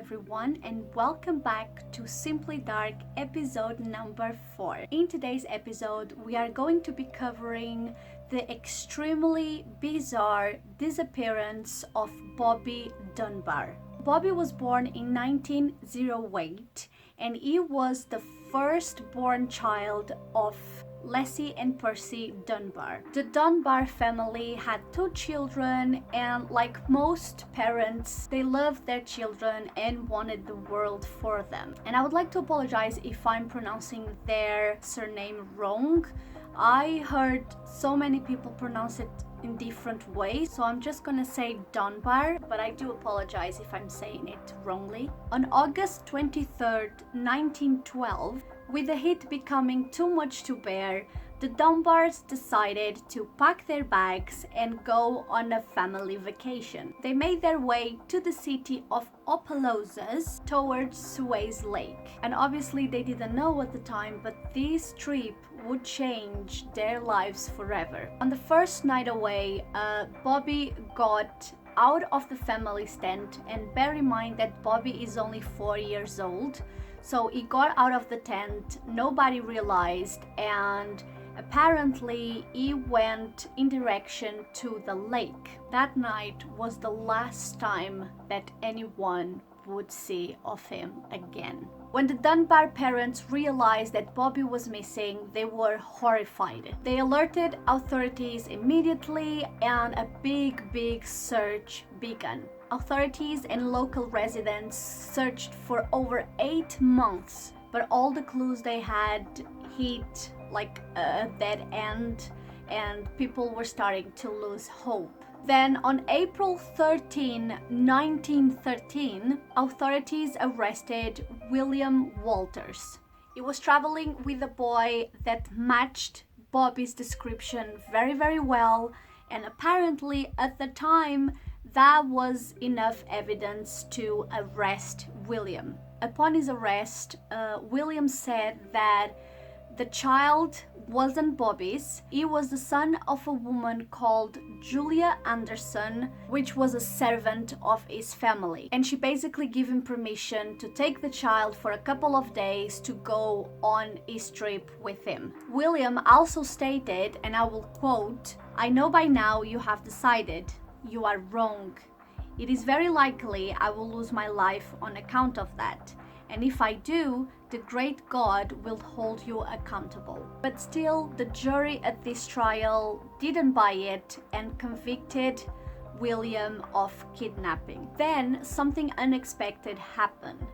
everyone, and welcome back to Simply Dark episode number 4. In today's episode, we are going to be covering the extremely bizarre disappearance of Bobby Dunbar. Bobby was born in 1908 and he was the firstborn child of Leslie and Percy Dunbar. The Dunbar family had 2 children, and like most parents, they loved their children and wanted the world for them. And I would like to apologize if I'm pronouncing their surname wrong. I heard so many people pronounce it in different ways, so I'm just gonna say Dunbar, but I do apologize if I'm saying it wrongly. On August 23rd, 1912, with the heat becoming too much to bear, the Dunbars decided to pack their bags and go on a family vacation. They made their way to the city of Opelousas towards Suez Lake. And obviously they didn't know at the time, but this trip would change their lives forever. On the first night away, Bobby got out of the family tent, and bear in mind that Bobby is only 4 years old. So he got out of the tent, nobody realized, and apparently he went in direction to the lake. That night was the last time that anyone would see of him again. When the Dunbar parents realized that Bobby was missing, they were horrified. They alerted authorities immediately and a big search began. Authorities and local residents searched for over 8 months, but all the clues they had hit like a dead end, and people were starting to lose hope. Then on April 13, 1913, authorities arrested William Walters. He was traveling with a boy that matched Bobby's description very well, and apparently at the time that was enough evidence to arrest William. Upon his arrest, William said that the child wasn't Bobby's. He was the son of a woman called Julia Anderson, which was a servant of his family. And she basically gave him permission to take the child for a couple of days to go on his trip with him. William also stated, and I will quote, "I know by now you have decided. You are wrong. It is very likely I will lose my life on account of that. And if I do, the great God will hold you accountable." But still, the jury at this trial didn't buy it and convicted William of kidnapping. Then something unexpected happened.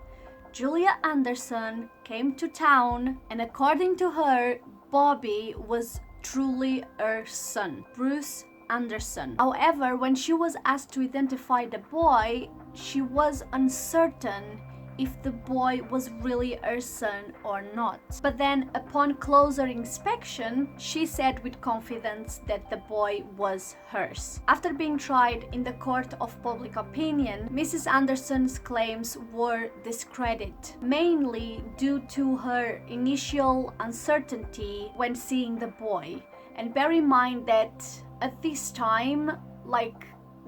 Julia Anderson came to town, and according to her, Bobby was truly her son, Bruce Anderson. However, when she was asked to identify the boy, she was uncertain if the boy was really her son or not. But then upon closer inspection, she said with confidence that the boy was hers. After being tried in the court of public opinion, Mrs. Anderson's claims were discredited, mainly due to her initial uncertainty when seeing the boy. And bear in mind that at this time,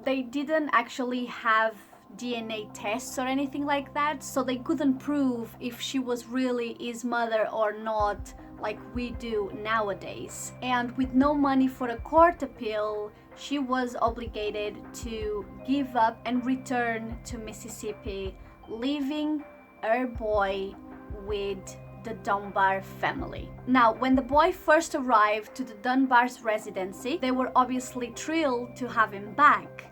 they didn't actually have DNA tests or anything like that, so they couldn't prove if she was really his mother or not like we do nowadays. And with no money for a court appeal, she was obligated to give up and return to Mississippi, leaving her boy with the Dunbar family. Now, when the boy first arrived to the Dunbar's residency, they were obviously thrilled to have him back.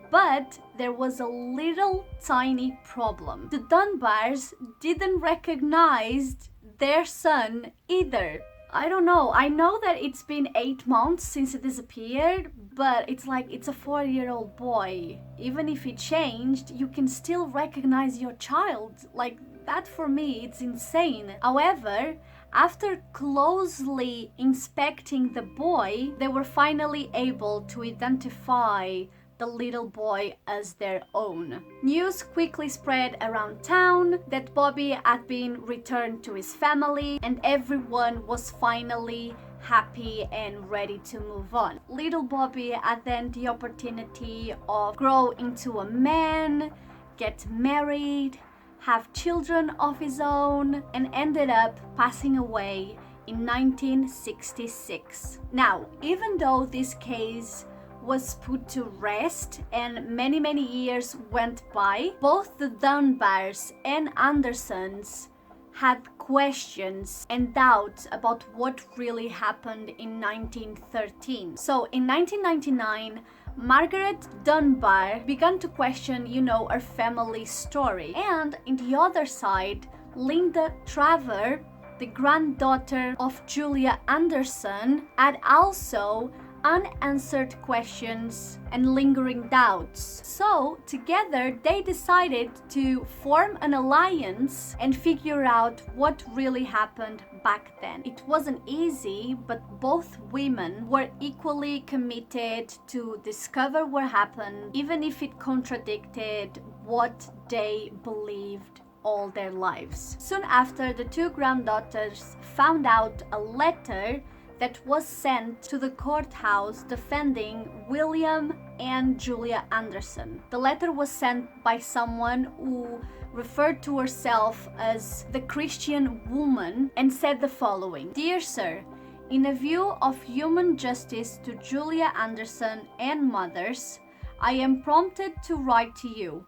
But there was a little tiny problem. The Dunbars didn't recognize their son either. I don't know. I know that it's been 8 months since it disappeared, but it's a 4-year-old boy. Even if it changed, you can still recognize your child. That for me, it's insane. However, after closely inspecting the boy, they were finally able to identify the little boy as their own. News quickly spread around town that Bobby had been returned to his family, and everyone was finally happy and ready to move on. Little Bobby had then the opportunity of grow into a man, get married, have children of his own, and ended up passing away in 1966. Now, even though this case was put to rest and many years went by, both the Dunbars and Andersons had questions and doubts about what really happened in 1913. So in 1999, Margaret Dunbar began to question, her family's story. And in the other side, Linda Traver, the granddaughter of Julia Anderson, had also unanswered questions and lingering doubts. So together they decided to form an alliance and figure out what really happened back then. It wasn't easy, but both women were equally committed to discover what happened, even if it contradicted what they believed all their lives. Soon after, the two granddaughters found out a letter that was sent to the courthouse defending William and Julia Anderson. The letter was sent by someone who referred to herself as the Christian woman and said the following: "Dear sir, in a view of human justice to Julia Anderson and mothers, I am prompted to write to you.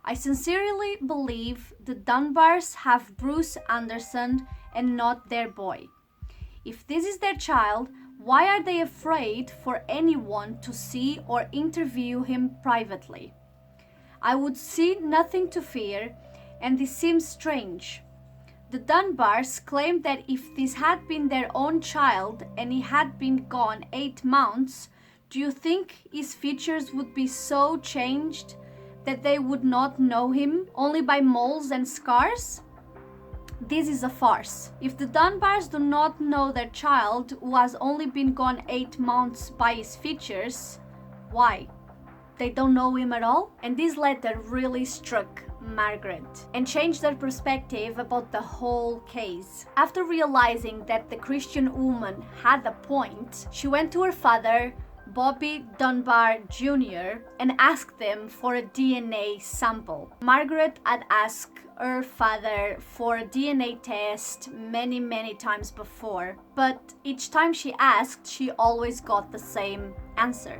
I sincerely believe the Dunbars have Bruce Anderson and not their boy. If this is their child, why are they afraid for anyone to see or interview him privately? I would see nothing to fear, and this seems strange. The Dunbars claim that if this had been their own child and he had been gone 8 months, do you think his features would be so changed that they would not know him only by moles and scars? This is a farce. If the Dunbars do not know their child who has only been gone 8 months by his features, why? They don't know him at all?" And this letter really struck Margaret and changed her perspective about the whole case. After realizing that the Christian woman had a point, she went to her father, Bobby Dunbar Jr., and asked them for a DNA sample. Margaret had asked her father for a DNA test many times before, but each time she asked, she always got the same answer: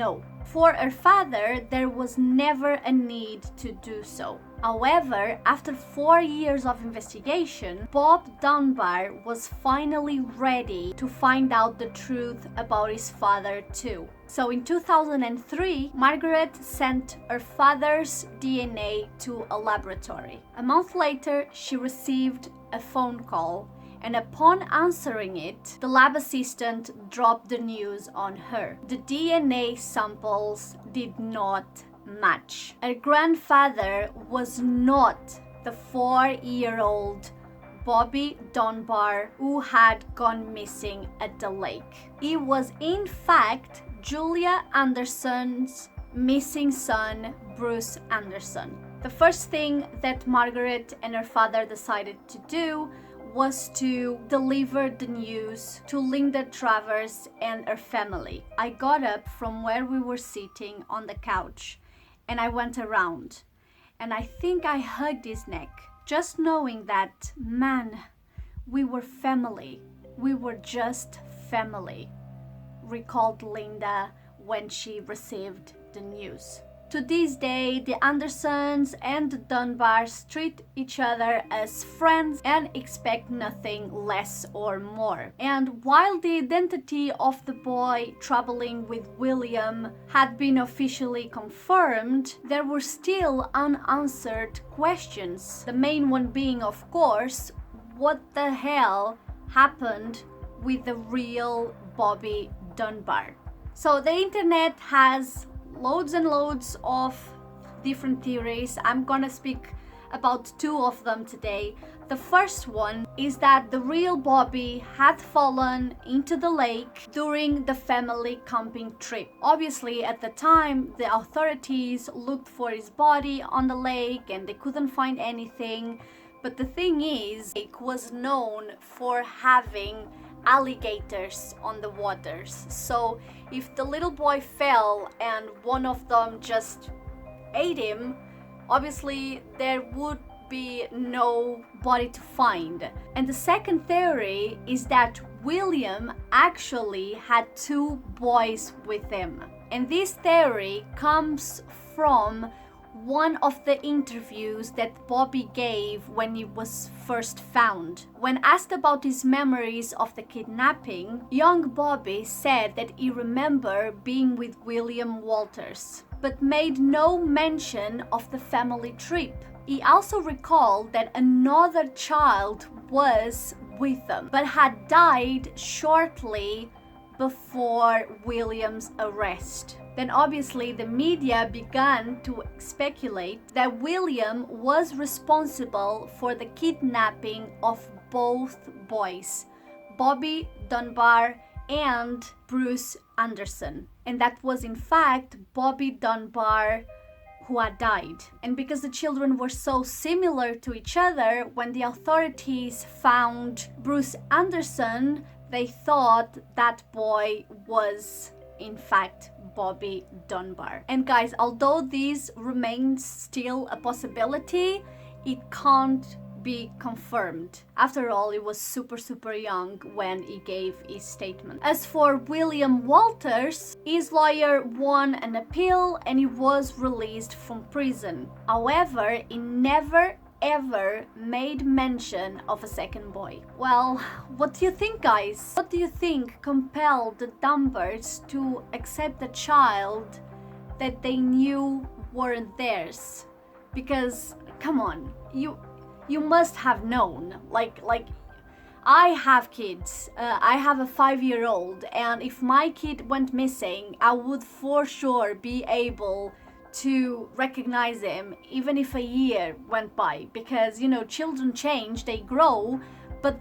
no. For her father, there was never a need to do so. However, after 4 years of investigation, Bob Dunbar was finally ready to find out the truth about his father too. So in 2003, Margaret sent her father's DNA to a laboratory. A month later, she received a phone call, and upon answering it, the lab assistant dropped the news on her. The DNA samples did not match. Her grandfather was not the 4-year-old Bobby Dunbar who had gone missing at the lake. He was in fact Julia Anderson's missing son, Bruce Anderson. The first thing that Margaret and her father decided to do was to deliver the news to Linda Travers and her family. I got up from where we were sitting on the couch and I went around, and I think I hugged his neck, just knowing that, man, we were family. We were just family, recalled Linda when she received the news. To this day, the Andersons and the Dunbars treat each other as friends and expect nothing less or more. And while the identity of the boy traveling with William had been officially confirmed, there were still unanswered questions. The main one being, of course, what the hell happened with the real Bobby Dunbar? So the internet has loads and loads of different theories. I'm gonna speak about 2 of them today. The first one is that the real Bobby had fallen into the lake during the family camping trip. Obviously, at the time, the authorities looked for his body on the lake and they couldn't find anything. But the thing is, the lake was known for having alligators on the waters. So if the little boy fell and one of them just ate him, obviously there would be no body to find. And the second theory is that William actually had 2 boys with him. And this theory comes from one of the interviews that Bobby gave when he was first found. When asked about his memories of the kidnapping, young Bobby said that he remembered being with William Walters, but made no mention of the family trip. He also recalled that another child was with them, but had died shortly before William's arrest. Then obviously the media began to speculate that William was responsible for the kidnapping of both boys, Bobby Dunbar and Bruce Anderson. And that was in fact Bobby Dunbar who had died. And because the children were so similar to each other, when the authorities found Bruce Anderson, they thought that boy was in fact Bobby Dunbar. And guys, although this remains still a possibility, it can't be confirmed. After all, he was super young when he gave his statement. As for William Walters, his lawyer won an appeal and he was released from prison. However, he never ever made mention of a second boy. Well, what do you think, guys? What do you think compelled the Dunbars to accept a child that they knew weren't theirs? Because, come on, you must have known. Like I have kids. I have a 5-year-old, and if my kid went missing, I would for sure be able to recognize him even if a year went by, because you know, children change, they grow, but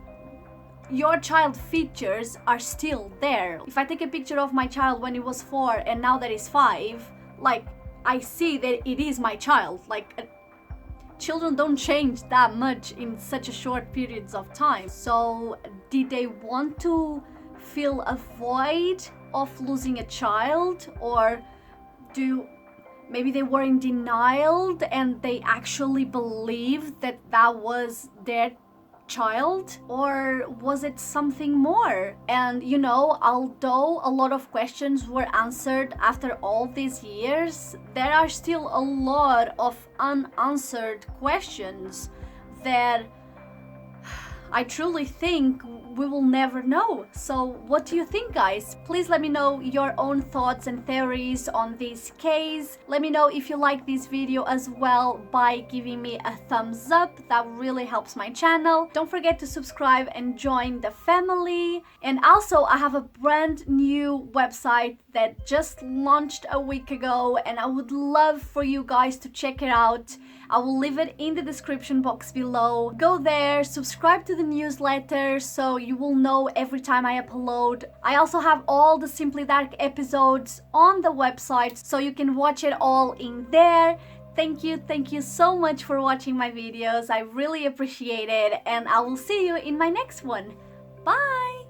your child features are still there. If I take a picture of my child when he was 4 and now that he's 5, like, I see that it is my child. Like, children don't change that much in such a short periods of time. So did they want to fill a void of losing a child, or maybe they were in denial and they actually believed that that was their child? Or was it something more? And you know, although a lot of questions were answered after all these years, there are still a lot of unanswered questions that I truly think we will never know. So what do you think, guys? Please let me know your own thoughts and theories on this case. Let me know if you like this video as well by giving me a thumbs up. That really helps my channel. Don't forget to subscribe and join the family. And also, I have a brand new website that just launched a week ago, and I would love for you guys to check it out. I will leave it in the description box below. Go there, subscribe to the newsletter so you will know every time I upload. I also have all the Simply Dark episodes on the website, so you can watch it all in there. Thank you so much for watching my videos. I really appreciate it, and I will see you in my next one. Bye!